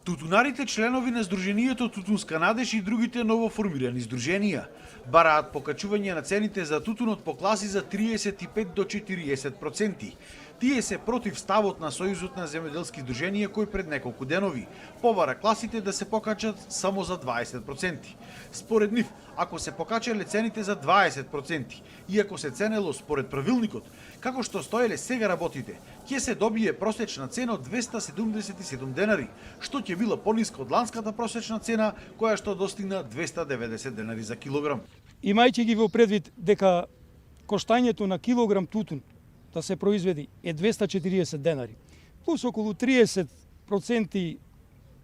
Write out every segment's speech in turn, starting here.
Тутунарите, членови на Сдруженијето Тутунска надеж и другите новоформирани здруженија, бараат покачување на цените за тутунот по класи за 35 до 40%. Тие се против ставот на Сојузот на земјоделски здруженија кој пред неколку денови побара класите да се покачат само за 20%. Според нив, ако се покачале цените за 20% и ако се ценело според правилникот, како што стоеле сега работите, ќе се добие просечна цена од 277 денари, што ќе била пониска од ланската просечна цена, која што достигна 290 денари за килограм. Имајќи ги во предвид дека коштањето на килограм тутун да се произведи е 240 денари, плюс околу 30%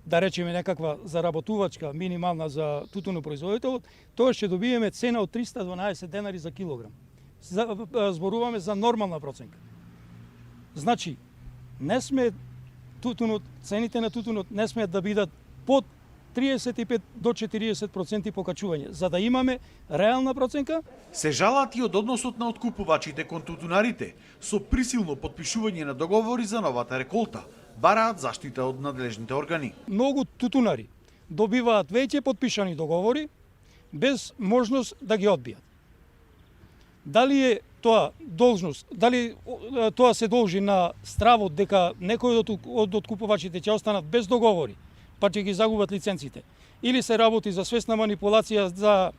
да речеме некаква заработувачка минимална за тутунопроизводителот, тоа ќе добиеме цена од 312 денари за килограм. Зборуваме за нормална проценка. Значи, не сме цените на тутунот не смеат да бидат под 35 до 40% покачување, за да имаме реална проценка. Се жалат и од односот на откупувачите кон тутунарите, со присилно потпишување на договори за новата реколта, бараат заштита од надлежните органи. Многу тутунари добиваат веќе потпишани договори без можност да ги одбијат. Дали е тоа должност, дали тоа се должи на стравот дека некои од откупувачите ќе останат без договори, па ќе ги загубат лиценците, или се работи за свесна манипулација за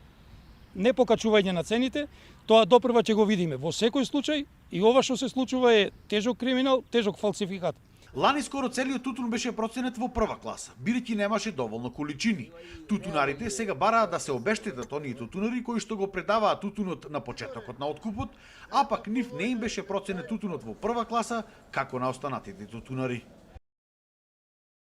непокачување на цените, тоа допрва ќе го видиме. Во секој случај и ова што се случува е тежок криминал, тежок фалсификат. Лани скоро целиот тутун беше проценет во прва класа, бидејќи немаше доволно количини. Тутунарите сега бараат да се обештетат оние тутунари кои што го предаваат тутунот на почетокот на откупот, а пак нив не им беше проценет тутунот во прва класа како на останатите тутунари.